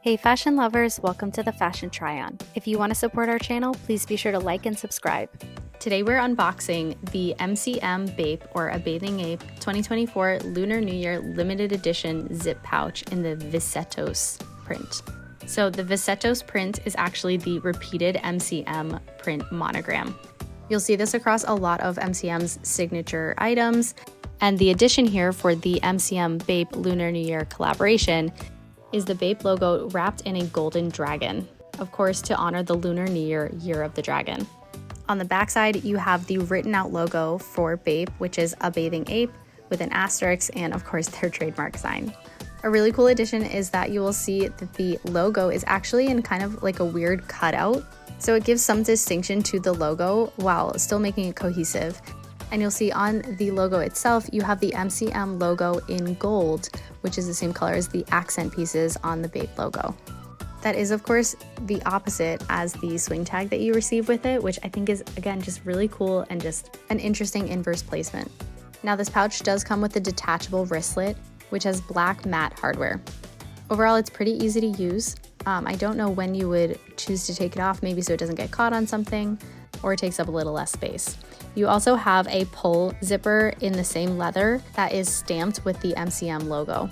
Hey fashion lovers, welcome to the Fashion Try-On. If you want to support our channel, please be sure to like and subscribe. Today we're unboxing the MCM BAPE, or a Bathing Ape, 2024 Lunar New Year limited edition zip pouch in the Visetos print. So the Visetos print is actually the repeated MCM print monogram. You'll see this across a lot of MCM's signature items, and the addition here for the MCM BAPE Lunar New Year collaboration is the BAPE logo wrapped in a golden dragon, of course to honor the Lunar New Year, Year of the Dragon. On the backside, you have the written out logo for BAPE, which is a bathing ape with an asterisk and of course their trademark sign. A really cool addition is that you will see that the logo is actually in kind of like a weird cutout, so it gives some distinction to the logo while still making it cohesive. And you'll see on the logo itself, you have the MCM logo in gold, which is the same color as the accent pieces on the BAPE logo. That is, of course, the opposite as the swing tag that you receive with it, which I think is, again, just really cool and just an interesting inverse placement. Now, this pouch does come with a detachable wristlet, which has black matte hardware. Overall, it's pretty easy to use. I don't know when you would choose to take it off, maybe so it doesn't get caught on something, or it takes up a little less space. You also have a pull zipper in the same leather that is stamped with the MCM logo.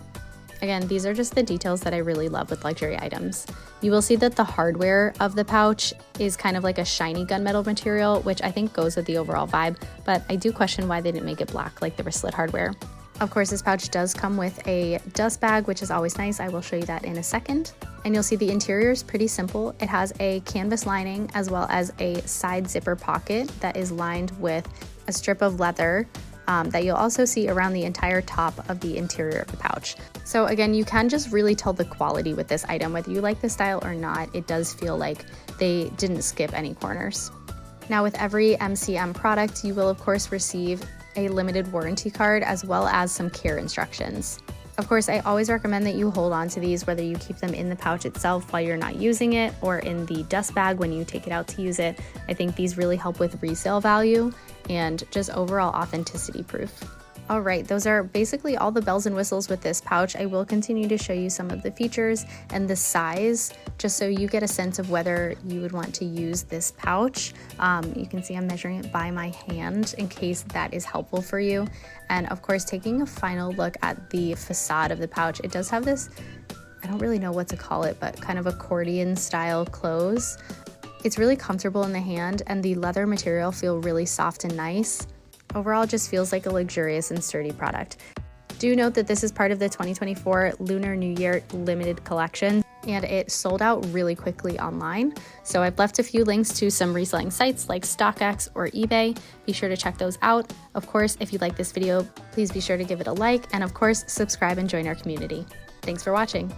Again, these are just the details that I really love with luxury items. You will see that the hardware of the pouch is kind of like a shiny gunmetal material, which I think goes with the overall vibe, but I do question why they didn't make it black like the wristlet hardware. Of course, this pouch does come with a dust bag, which is always nice. I will show you that in a second. And you'll see the interior is pretty simple. It has a canvas lining as well as a side zipper pocket that is lined with a strip of leather that you'll also see around the entire top of the interior of the pouch. So again, you can just really tell the quality with this item. Whether you like the style or not, it does feel like they didn't skip any corners. Now, with every MCM product, you will of course receive a limited warranty card as well as some care instructions. Of course, I always recommend that you hold on to these, whether you keep them in the pouch itself while you're not using it or in the dust bag when you take it out to use it. I think these really help with resale value and just overall authenticity proof. All right, those are basically all the bells and whistles with this pouch. I will continue to show you some of the features and the size, just so you get a sense of whether you would want to use this pouch. You can see I'm measuring it by my hand in case that is helpful for you. And of course, taking a final look at the facade of the pouch, it does have this, I don't really know what to call it, but kind of accordion style close. It's really comfortable in the hand, and the leather material feels really soft and nice. Overall, it just feels like a luxurious and sturdy product. Do note that this is part of the 2024 Lunar New Year limited collection, and it sold out really quickly online. So I've left a few links to some reselling sites like StockX or eBay. Be sure to check those out. Of course, if you like this video, please be sure to give it a like, and of course, subscribe and join our community. Thanks for watching.